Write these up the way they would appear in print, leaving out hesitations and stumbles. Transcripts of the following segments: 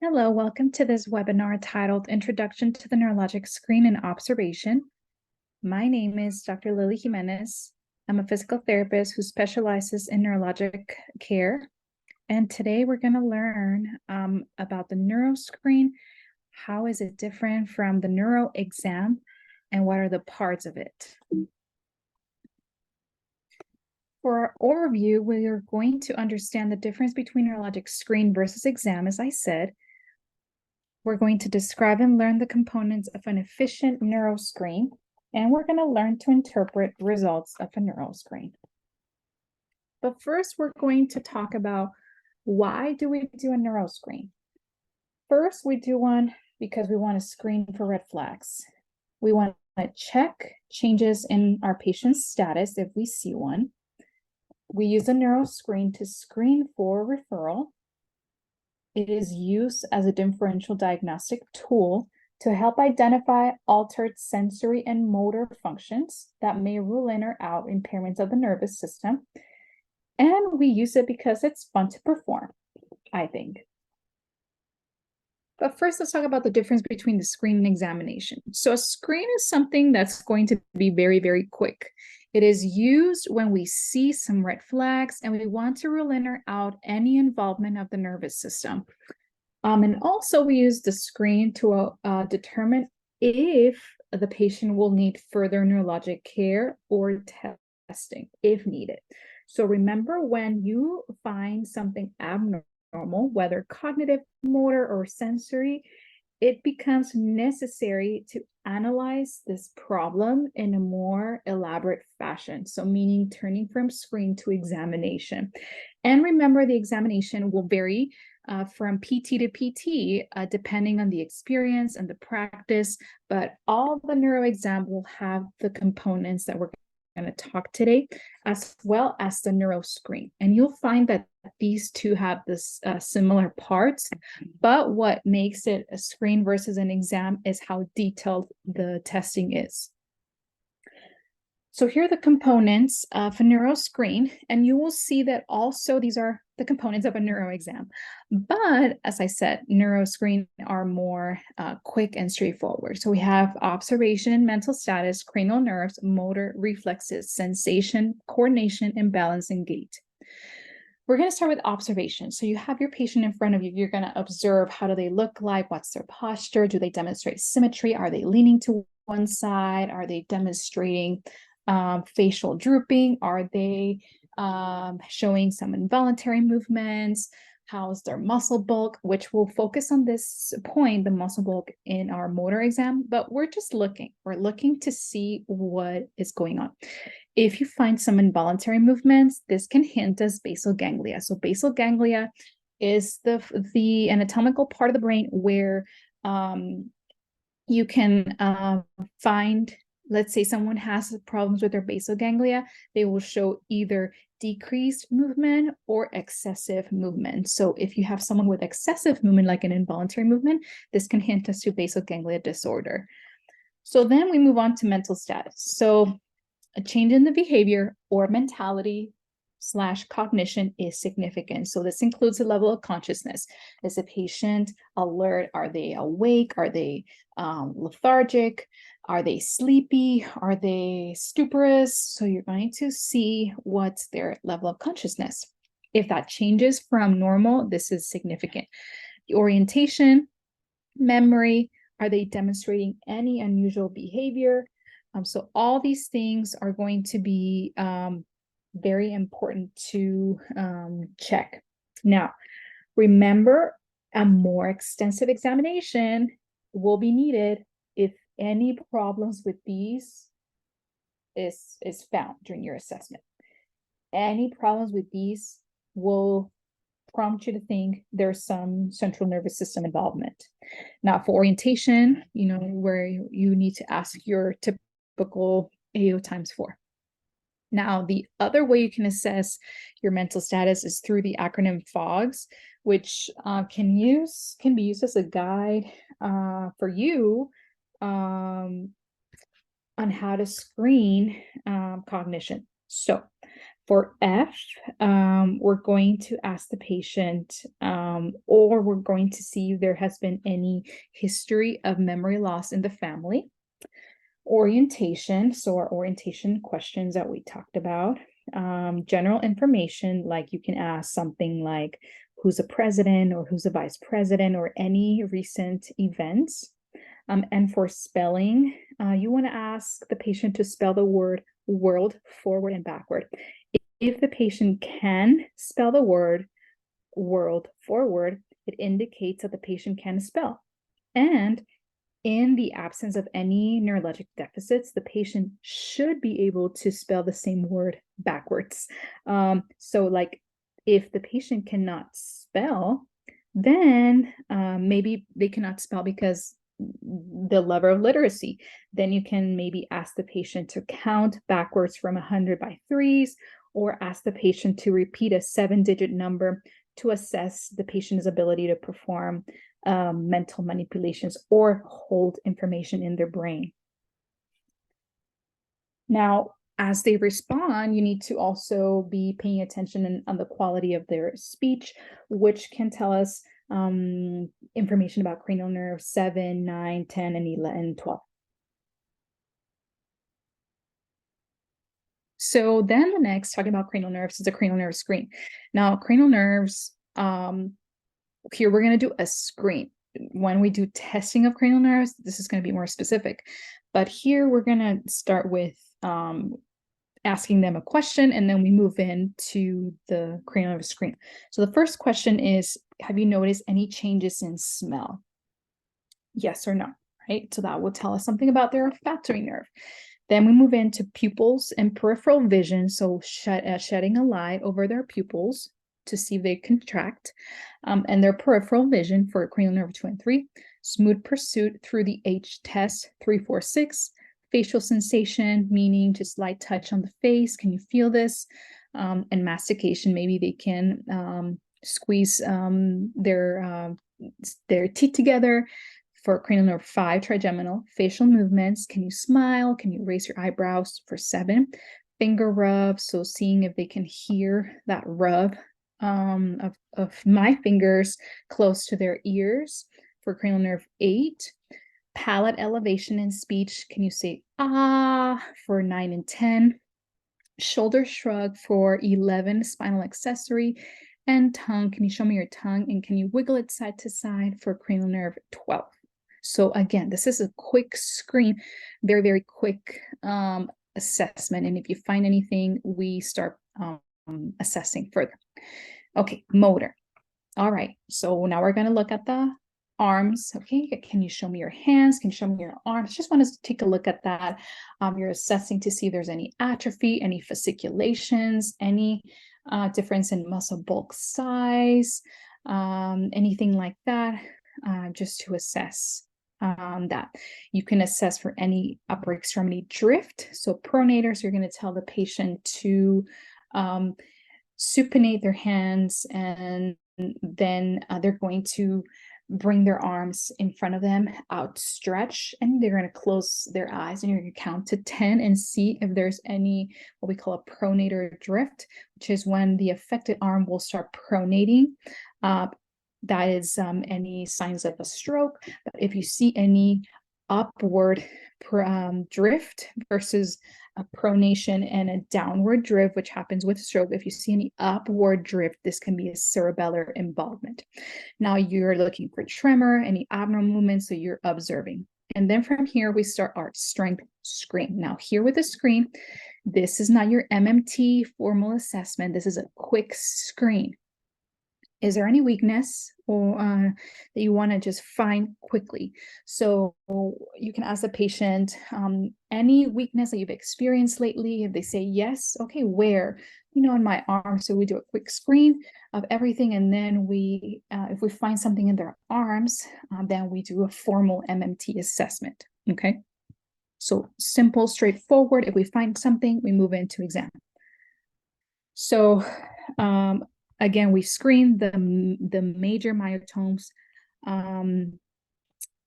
Hello, welcome to this webinar titled Introduction to the Neurologic Screen and Observation. My name is Dr. Lily Jimenez. I'm a physical therapist who specializes in neurologic care. And today we're going to learn about the neuro screen. How is it different from the neuro exam? And what are the parts of it? For our overview, we are going to understand the difference between neurologic screen versus exam, as I said. We're going to describe and learn the components of an efficient neuro screen, and we're going to learn to interpret results of a neuro screen. But first, we're going to talk about why do we do a neuro screen? First, we do one because we want to screen for red flags. We want to check changes in our patient's status if we see one. We use a neuro screen to screen for referral. It is used as a differential diagnostic tool to help identify altered sensory and motor functions that may rule in or out impairments of the nervous system. And we use it because it's fun to perform, I think. But first, let's talk about the difference between the screen and examination. So a screen is something that's going to be very, very quick. It is used when we see some red flags and we want to rule in or out any involvement of the nervous system. And also we use the screen to determine if the patient will need further neurologic care or testing if needed. So remember, when you find something abnormal, whether cognitive, motor, or sensory, it becomes necessary to analyze this problem in a more elaborate fashion. So meaning turning from screen to examination. And remember, the examination will vary from PT to PT, depending on the experience and the practice, but all the neuro exam will have the components that we're going to talk today, as well as the neuro screen. And you'll find that these two have this similar parts, but what makes it a screen versus an exam is how detailed the testing is. So here are the components of a neuro screen, and you will see that also these are the components of a neuro exam. But as I said, neuro screen are more quick and straightforward. So we have observation and mental status, cranial nerves, motor, reflexes, sensation, coordination, and balance and gait. We're going to start with observation. So you have your patient in front of you. You're going to observe, how do they look like? What's their posture? Do they demonstrate symmetry? Are they leaning to one side? Are they demonstrating facial drooping? Are they showing some involuntary movements? How's their muscle bulk? Which we'll focus on this point, the muscle bulk, in our motor exam, but we're just looking. We're looking to see what is going on. If you find some involuntary movements, this can hint as basal ganglia. So basal ganglia is the anatomical part of the brain where you can find, let's say someone has problems with their basal ganglia, they will show either decreased movement or excessive movement. So if you have someone with excessive movement, like an involuntary movement, this can hint us to basal ganglia disorder. So then we move on to mental status. So a change in the behavior or mentality / cognition is significant. So this includes the level of consciousness. Is the patient alert? Are they awake? Are they lethargic? Are they sleepy? Are they stuporous? So you're going to see what's their level of consciousness. If that changes from normal, this is significant. The orientation, memory, are they demonstrating any unusual behavior? So all these things are going to be very important to check. Now, remember, a more extensive examination will be needed if any problems with these is found during your assessment. Any problems with these will prompt you to think there's some central nervous system involvement. Now, for orientation, where you need to ask your typical AO times 4. Now, the other way you can assess your mental status is through the acronym FOGS, which can be used as a guide for you on how to screen cognition. So For F, we're going to ask the patient, or we're going to see if there has been any history of memory loss in the family. Orientation, so our orientation questions that we talked about. General information, like you can ask something like who's a president or who's a vice president or any recent events. And for spelling, you want to ask the patient to spell the word world forward and backward. If the patient can spell the word world forward, it indicates that the patient can spell. And in the absence of any neurologic deficits, the patient should be able to spell the same word backwards. So like if the patient cannot spell, then maybe they cannot spell because the level of literacy. Then you can maybe ask the patient to count backwards from 100 by threes, or ask the patient to repeat a 7-digit number to assess the patient's ability to perform mental manipulations or hold information in their brain. Now, as they respond, you need to also be paying attention on the quality of their speech, which can tell us information about cranial nerve 7, 9, 10, and 11, and 12. So then the next, talking about cranial nerves, is a cranial nerve screen. Now, cranial nerves, here we're going to do a screen. When we do testing of cranial nerves, this is going to be more specific. But here we're going to start with asking them a question, and then we move into the cranial nerve screen. So the first question is, have you noticed any changes in smell? Yes or no, right? So that will tell us something about their olfactory nerve. Then we move into pupils and peripheral vision, so shedding a light over their pupils to see if they contract, and their peripheral vision for cranial nerve 2 and 3, smooth pursuit through the H test 3, 4, 6, facial sensation, meaning just light touch on the face, can you feel this? And mastication, maybe they can squeeze their teeth together. For cranial nerve 5, trigeminal, facial movements, can you smile, can you raise your eyebrows? For 7, finger rub, so seeing if they can hear that rub of my fingers close to their ears. For cranial nerve 8, palate elevation in speech, can you say ah? For 9 and 10, shoulder shrug. For 11, spinal accessory, and tongue, can you show me your tongue, and can you wiggle it side to side? For cranial nerve 12. So again, this is a quick screen, very, very quick assessment. And if you find anything, we start assessing further. Okay, motor. All right, so now we're going to look at the arms. Okay, can you show me your hands? Can you show me your arms? Just want us to take a look at that. You're assessing to see if there's any atrophy, any fasciculations, any difference in muscle bulk size, anything like that, just to assess that. You can assess for any upper extremity drift. So pronator, so you're going to tell the patient to supinate their hands, and then they're going to bring their arms in front of them, outstretch, and they're going to close their eyes, and you're going to count to 10 and see if there's any what we call a pronator drift, which is when the affected arm will start pronating. That is any signs of a stroke. But if you see any upward drift versus a pronation and a downward drift, which happens with stroke, if you see any upward drift, this can be a cerebellar involvement. Now you're looking for tremor, any abnormal movement, so you're observing. And then from here, we start our strength screen. Now here with the screen, this is not your MMT formal assessment. This is a quick screen. Is there any weakness or that you want to just find quickly? So you can ask the patient any weakness that you've experienced lately. If they say yes, okay, where? You know, in my arm. So we do a quick screen of everything, and then we, if we find something in their arms, then we do a formal MMT assessment. Okay, so simple, straightforward. If we find something, we move into exam. So again, we screen the major myotomes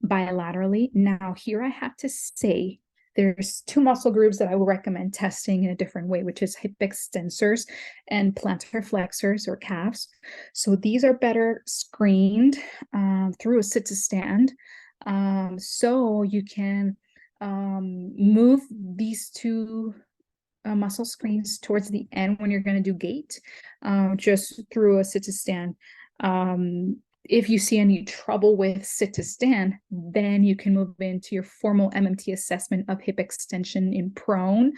bilaterally. Now here I have to say There's two muscle groups that I would recommend testing in a different way, which is hip extensors and plantar flexors or calves. So these are better screened through a sit to stand. So you can move these two muscle screens towards the end when you're going to do gait, just through a sit to stand. If you see any trouble with sit to stand, then you can move into your formal MMT assessment of hip extension in prone,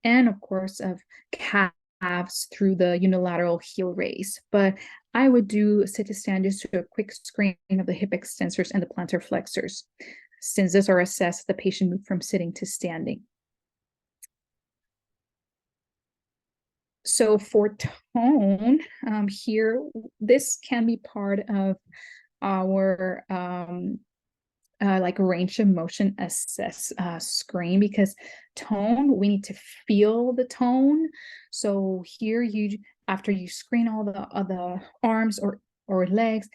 and of course of calves through the unilateral heel raise. But I would do sit to stand just to do a quick screen of the hip extensors and the plantar flexors, since those are assessed the patient moved from sitting to standing. So for tone, here, this can be part of our like range of motion assess screen, because tone, we need to feel the tone. So here you, after you screen all the arms or legs,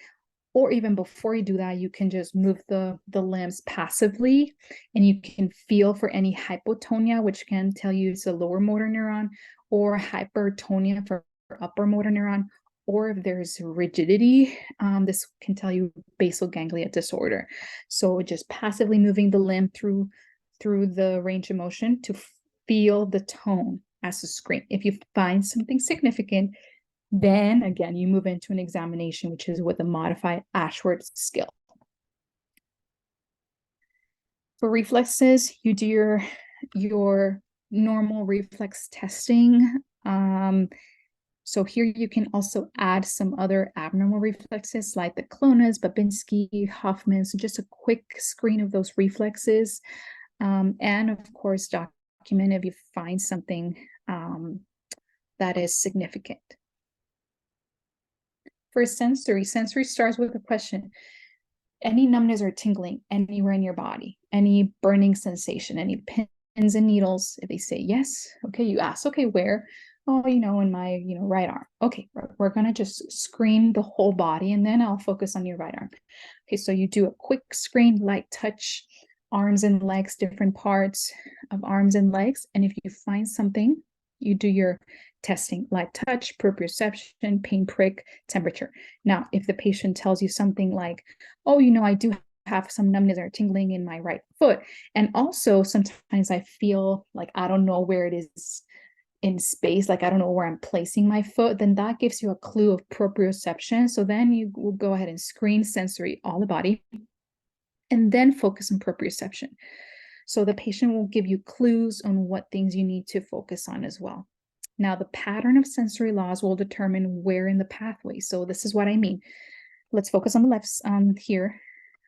or even before you do that, you can just move the limbs passively, and you can feel for any hypotonia, which can tell you it's a lower motor neuron, or hypertonia for upper motor neuron, or if there's rigidity, this can tell you basal ganglia disorder. So just passively moving the limb through the range of motion to feel the tone as a screen. If you find something significant, then again, you move into an examination, which is with a modified Ashworth scale. For reflexes, you do your normal reflex testing. So here you can also add some other abnormal reflexes like the Clonas, Babinski, Hoffman. So just a quick screen of those reflexes. And of course, document if you find something that is significant. For sensory starts with a question. Any numbness or tingling anywhere in your body? Any burning sensation? Any pins and needles? If they say yes, okay, you ask, okay, where? Oh, in my, right arm. Okay, we're gonna just screen the whole body, and then I'll focus on your right arm. Okay, so you do a quick screen, light touch, arms and legs, different parts of arms and legs, and if you find something, you do your testing, light touch, proprioception, pain prick, temperature. Now, if the patient tells you something like, oh, I do have some numbness or tingling in my right foot, and also sometimes I feel like I don't know where it is in space, like I don't know where I'm placing my foot, then that gives you a clue of proprioception. So then you will go ahead and screen sensory all the body, and then focus on proprioception. So the patient will give you clues on what things you need to focus on as well. Now, the pattern of sensory laws will determine where in the pathway. So this is what I mean. Let's focus on the left here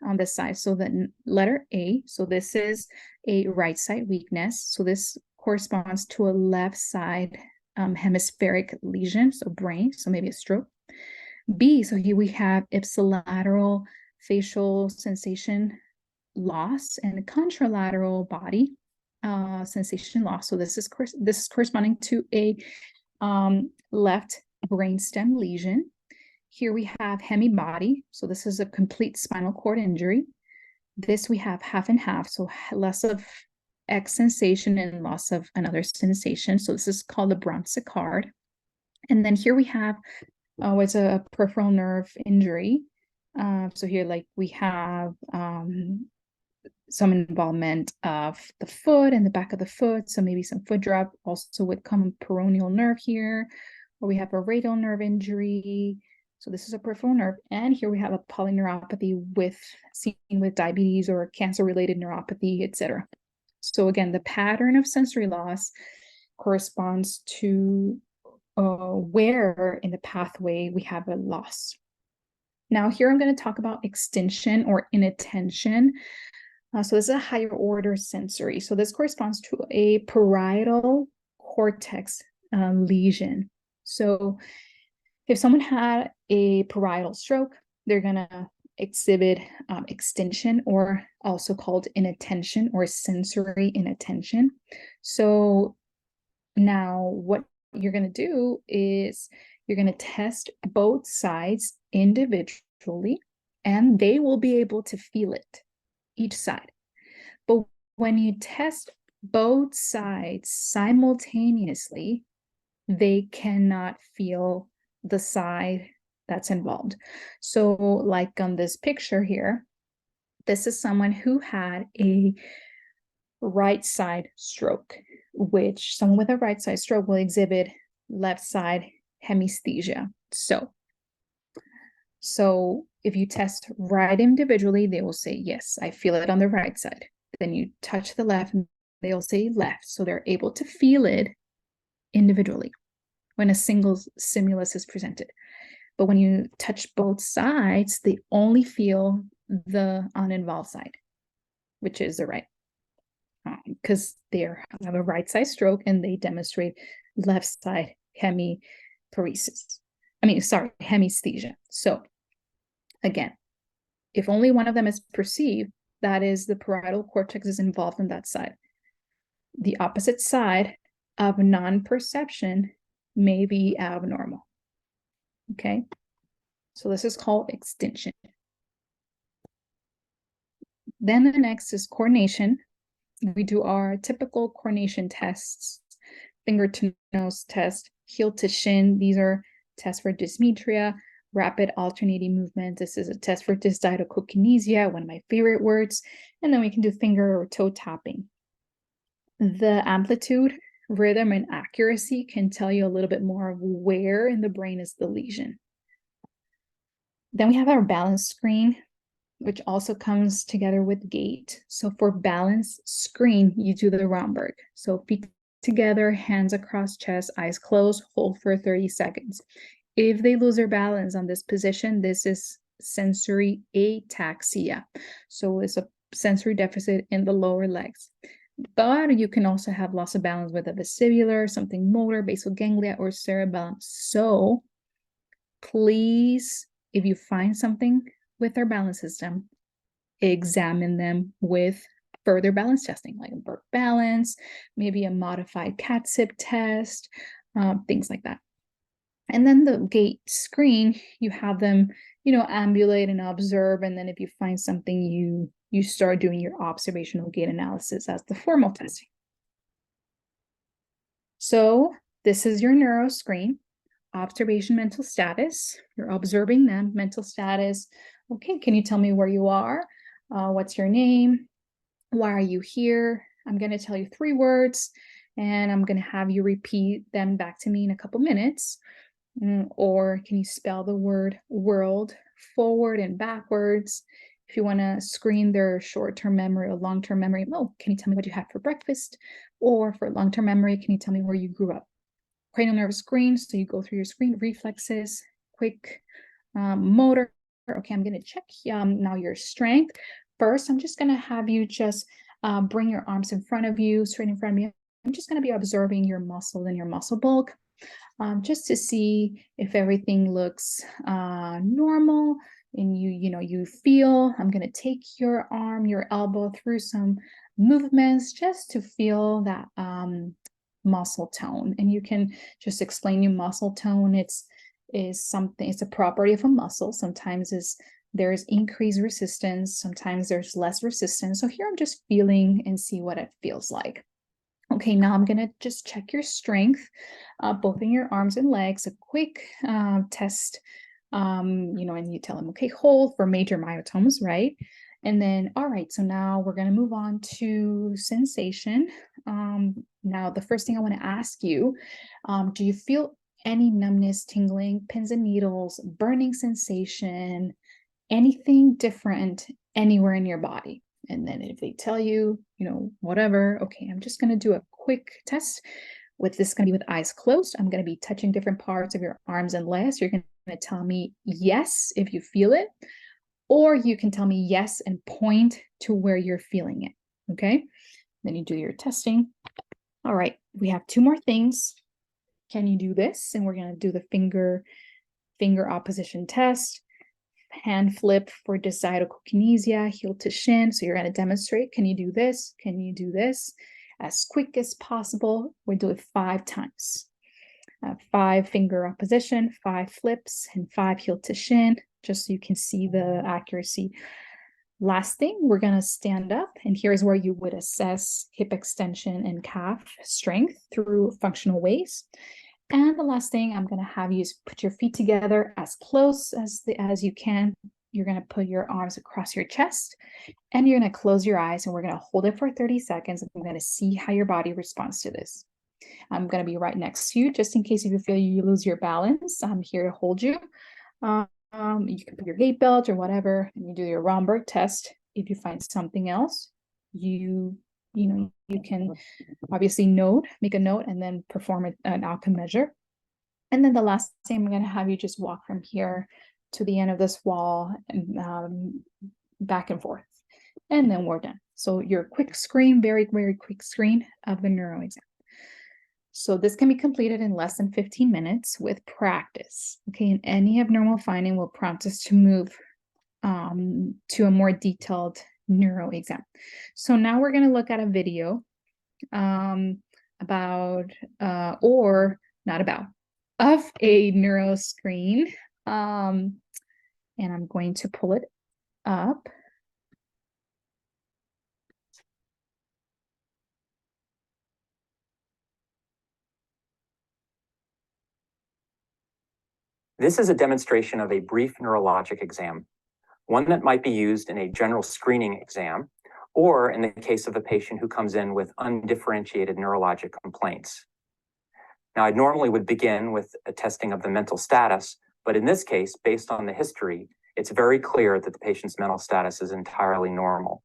on this side. So the letter A, so this is a right side weakness. So this corresponds to a left side hemispheric lesion, so brain, so maybe a stroke. B, so here we have ipsilateral facial sensation loss and contralateral body sensation loss. So this is corresponding to a left brainstem lesion. Here we have hemibody. So this is a complete spinal cord injury. This we have half and half, so less of X sensation and loss of another sensation. So this is called the Brown-Séquard. And then here we have what's a peripheral nerve injury. So here, like, we have some involvement of the foot and the back of the foot, so maybe some foot drop, also with common peroneal nerve here, or we have a radial nerve injury. So this is a peripheral nerve, and here we have a polyneuropathy seen with diabetes or cancer-related neuropathy, etc. So again, the pattern of sensory loss corresponds to where in the pathway we have a loss. Now here I'm going to talk about extension or inattention. So this is a higher order sensory. So this corresponds to a parietal cortex lesion. So if someone had a parietal stroke, they're going to exhibit extension, or also called inattention or sensory inattention. So now what you're going to do is you're going to test both sides individually, and they will be able to feel it, each side. But when you test both sides simultaneously, they cannot feel the side that's involved. So like on this picture here, this is someone who had a right side stroke, which someone with a right side stroke will exhibit left side hemesthesia. So if you test right individually, they will say, yes, I feel it on the right side. Then you touch the left, they'll say left. So they're able to feel it individually when a single stimulus is presented. But when you touch both sides, they only feel the uninvolved side, which is the right, because they have a right side stroke and they demonstrate left side hemiparesis. Hemesthesia. So again, if only one of them is perceived, that is the parietal cortex is involved in that side. The opposite side of non-perception may be abnormal. Okay, so this is called extinction. Then the next is coordination. We do our typical coordination tests, finger to nose test, heel to shin. These are tests for dysmetria, rapid alternating movement. This is a test for dysdiadochokinesia, one of my favorite words. And then we can do finger or toe tapping. The amplitude, rhythm, and accuracy can tell you a little bit more of where in the brain is the lesion. Then we have our balance screen, which also comes together with gait. So for balance screen, you do the Romberg. So feet together, hands across chest, eyes closed, hold for 30 seconds. If they lose their balance on this position, this is sensory ataxia. So it's a sensory deficit in the lower legs. But you can also have loss of balance with a vestibular, something motor, basal ganglia, or cerebellum. So please, if you find something with their balance system, examine them with further balance testing, like a Burke balance, maybe a modified CAT-SIB test, things like that. And then the gait screen, you have them, ambulate and observe. And then if you find something, you start doing your observational gait analysis as the formal testing. So this is your neuro screen. Observation, mental status. You're observing them, mental status. Okay, can you tell me where you are? What's your name? Why are you here? I'm going to tell you 3 words, and I'm going to have you repeat them back to me in a couple minutes. Or can you spell the word world forward and backwards? If you want to screen their short-term memory or long-term memory, can you tell me what you had for breakfast? Or for long-term memory, can you tell me where you grew up? Cranial nerve screen, so you go through your screen, reflexes, quick motor. Okay, I'm going to check now your strength. First, I'm just going to have you just bring your arms in front of you, straight in front of me. I'm just going to be observing your muscle and your muscle bulk, just to see if everything looks normal and you feel. I'm going to take your arm, your elbow through some movements just to feel that muscle tone. And you can just explain your muscle tone. It's a property of a muscle. Sometimes there's increased resistance, sometimes there's less resistance. So here I'm just feeling and see what it feels like. Okay, now I'm gonna just check your strength, both in your arms and legs, a quick test, and you tell them, okay, hold for major myotomas, right? And then, all right, so now we're gonna move on to sensation. Now, the first thing I wanna ask you, do you feel any numbness, tingling, pins and needles, burning sensation, anything different anywhere in your body? And then if they tell you, whatever, okay, I'm just gonna do a quick test. With this gonna be with eyes closed. I'm gonna be touching different parts of your arms and legs. You're gonna tell me yes if you feel it, or you can tell me yes and point to where you're feeling it, okay? Then you do your testing. All right, we have 2 more things. Can you do this? And we're gonna do the finger opposition test. Hand flip for dysdiadochokinesia, heel to shin. So you're going to demonstrate, can you do this? Can you do this? As quick as possible. We'll do it 5 times. 5 finger opposition, 5 flips, and 5 heel to shin, just so you can see the accuracy. Last thing, we're going to stand up, and here's where you would assess hip extension and calf strength through functional ways. And the last thing I'm going to have you is put your feet together as close as you can. You're going to put your arms across your chest, and you're going to close your eyes, and we're going to hold it for 30 seconds. I'm going to see how your body responds to this. I'm going to be right next to you, just in case if you feel you lose your balance. I'm here to hold you. You can put your gait belt or whatever, and you do your Romberg test. If you find something else, you can obviously make a note, and then perform an outcome measure. And then the last thing, I'm going to have you just walk from here to the end of this wall and back and forth, and then we're done. So your quick screen, very, very quick screen of the neuro exam. So this can be completed in less than 15 minutes with practice. Okay, and any abnormal finding will prompt us to move to a more detailed neuro exam. So now we're going to look at a video about, or not about, of a neuro screen. And I'm going to pull it up. This is a demonstration of a brief neurologic exam, one that might be used in a general screening exam, or in the case of a patient who comes in with undifferentiated neurologic complaints. Now, I normally would begin with a testing of the mental status, but in this case, based on the history, it's very clear that the patient's mental status is entirely normal.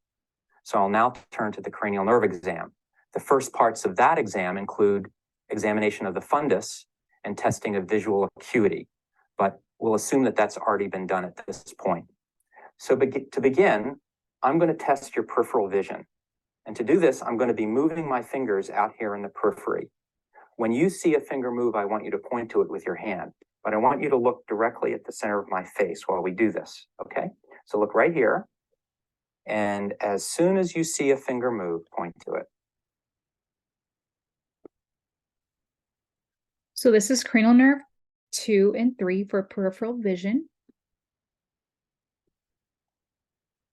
So I'll now turn to the cranial nerve exam. The first parts of that exam include examination of the fundus and testing of visual acuity, but we'll assume that that's already been done at this point. So to begin, I'm going to test your peripheral vision. And to do this, I'm going to be moving my fingers out here in the periphery. When you see a finger move, I want you to point to it with your hand, but I want you to look directly at the center of my face while we do this, okay? So look right here. And as soon as you see a finger move, point to it. So this is cranial nerve 2 and 3 for peripheral vision.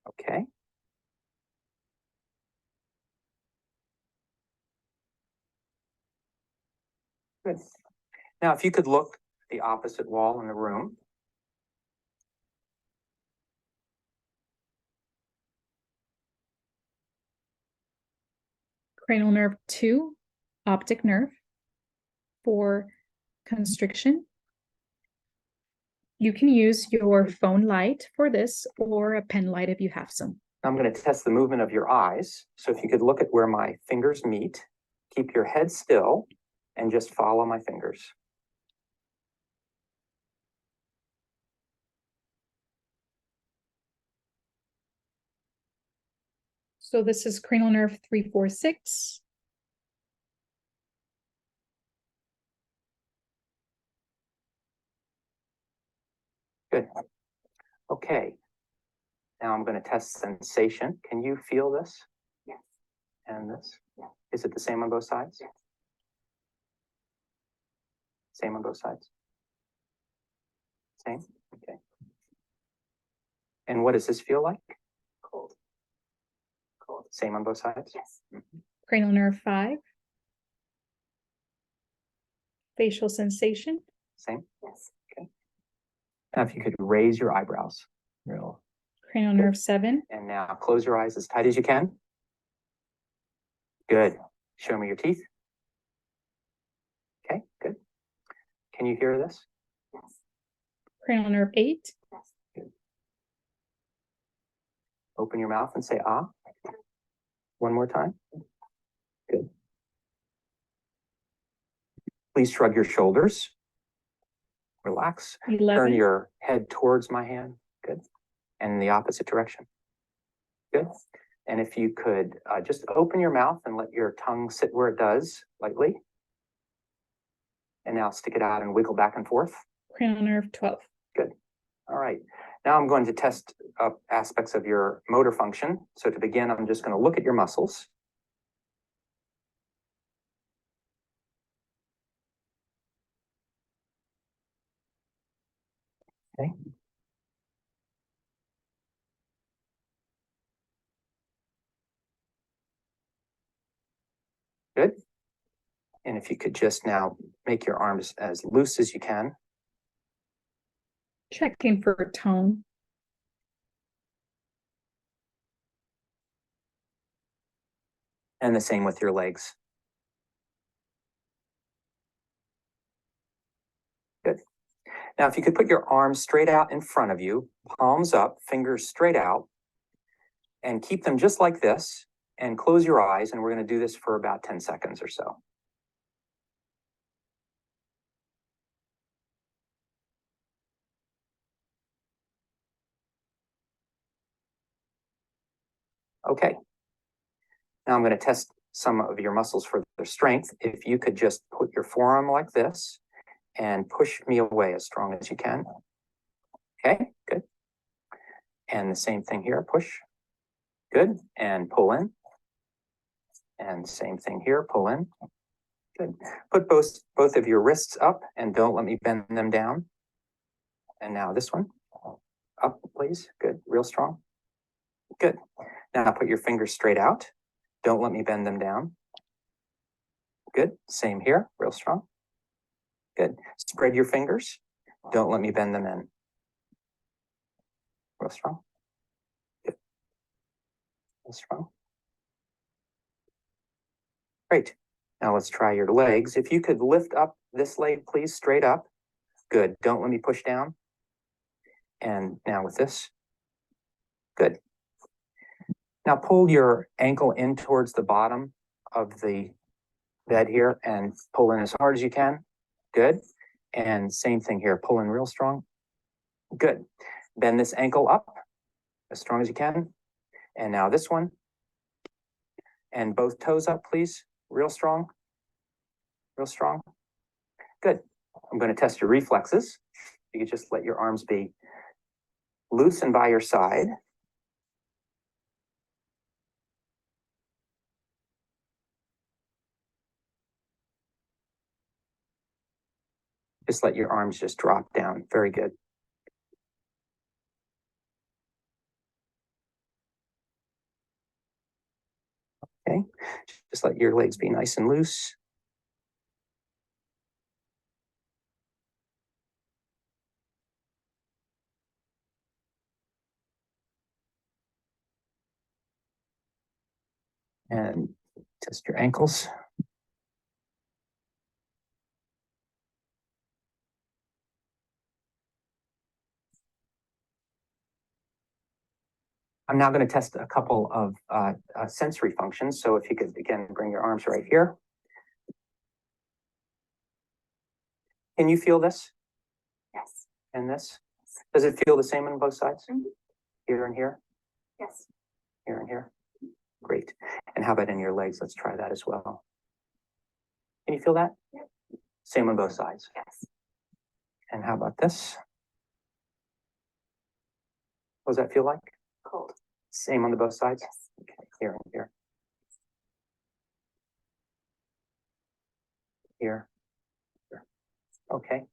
Okay. Good. Now, if you could look at the opposite wall in the room. Cranial nerve 2, optic nerve for constriction. You can use your phone light for this, or a pen light if you have some. I'm going to test the movement of your eyes. So if you could look at where my fingers meet, keep your head still, and just follow my fingers. So this is cranial nerve 3, 4, 6. Good. Okay. Now I'm going to test sensation. Can you feel this? Yes. And this? Yes. Is it the same on both sides? Yes. Same on both sides? Same? Okay. And what does this feel like? Cold. Cold. Same on both sides? Yes. Mm-hmm. Cranial nerve 5. Facial sensation. Same? Yes. Okay. Now if you could raise your eyebrows. Real. Cranial nerve 7. And now close your eyes as tight as you can. Good. Show me your teeth. Okay, good. Can you hear this? Yes. Cranial nerve 8. Yes. Good. Open your mouth and say ah. One more time. Good. Please shrug your shoulders. Relax. 11. Turn your head towards my hand. Good. And in the opposite direction. Good. And if you could just open your mouth and let your tongue sit where it does, lightly. And now stick it out and wiggle back and forth. Cranial nerve 12. Good. All right. Now I'm going to test aspects of your motor function. So to begin, I'm just going to look at your muscles. Okay. Good. And if you could just now make your arms as loose as you can. Checking for tone. And the same with your legs. Good. Now, if you could put your arms straight out in front of you, palms up, fingers straight out, and keep them just like this, and close your eyes, and we're going to do this for about 10 seconds or so. Okay. Now I'm going to test some of your muscles for their strength. If you could just put your forearm like this and push me away as strong as you can. Okay, good. And the same thing here, push. Good, and pull in. And same thing here, pull in. Good. Put both of your wrists up and don't let me bend them down. And now this one, up please, good, real strong. Good. Now put your fingers straight out. Don't let me bend them down. Good, same here, real strong. Good, spread your fingers. Don't let me bend them in. Real strong. Good. Real strong. Great. Now let's try your legs. If you could lift up this leg, please, straight up. Good. Don't let me push down. And now with this. Good. Now pull your ankle in towards the bottom of the bed here and pull in as hard as you can. Good. And same thing here. Pull in real strong. Good. Bend this ankle up as strong as you can. And now this one. And both toes up, please. Real strong. Real strong. Good. I'm going to test your reflexes. You can just let your arms be loose and by your side. Just let your arms just drop down. Very good. Okay. Just let your legs be nice and loose. And test your ankles. I'm now going to test a couple of sensory functions. So if you could, again, bring your arms right here. Can you feel this? Yes. And this? Does it feel the same on both sides? Mm-hmm. Here and here? Yes. Here and here? Great. And how about in your legs? Let's try that as well. Can you feel that? Yep. Same on both sides? Yes. And how about this? What does that feel like? Cold. Same on the both sides? Yes. Okay, here and here. Here. Here. Okay.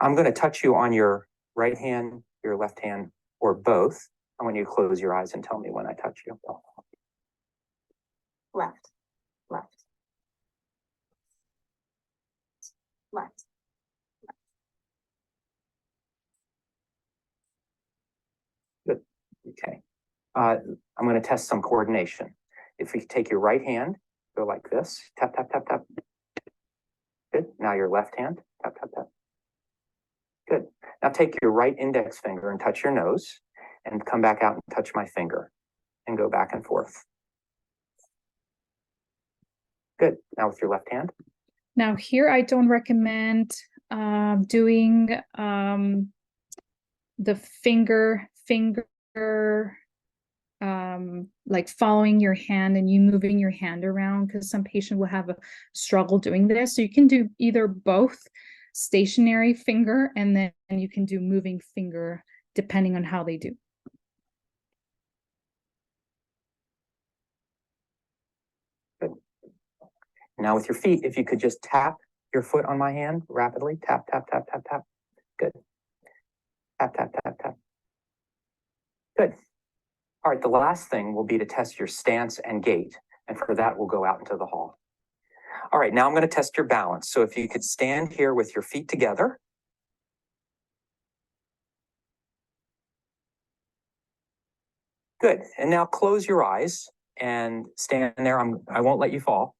I'm going to touch you on your right hand, your left hand, or both. I want you to close your eyes and tell me when I touch you. Left. Left. Left. Good. Okay. I'm going to test some coordination. If you take your right hand, go like this, tap, tap, tap, tap. Good. Now your left hand, tap, tap, tap. Good. Now take your right index finger and touch your nose and come back out and touch my finger and go back and forth. Good. Now with your left hand. Now here I don't recommend doing the finger like following your hand and you moving your hand around, because some patient will have a struggle doing this. So you can do either both stationary finger and then you can do moving finger depending on how they do. Good. Now with your feet, if you could just tap your foot on my hand rapidly. Tap, tap, tap, tap, tap. Good. Tap, tap, tap, tap. Good. All right, the last thing will be to test your stance and gait. And for that, we'll go out into the hall. All right, now I'm going to test your balance. So if you could stand here with your feet together. Good. And now close your eyes and stand there. I won't let you fall.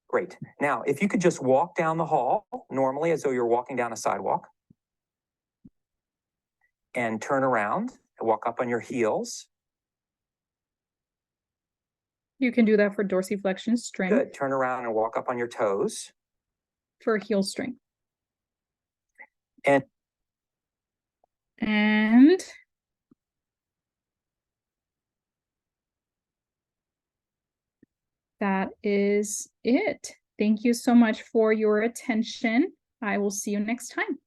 Great. Now, if you could just walk down the hall normally as though you're walking down a sidewalk. And turn around and walk up on your heels. You can do that for dorsiflexion strength. Good. Turn around and walk up on your toes. For heel strength. And that is it. Thank you so much for your attention. I will see you next time.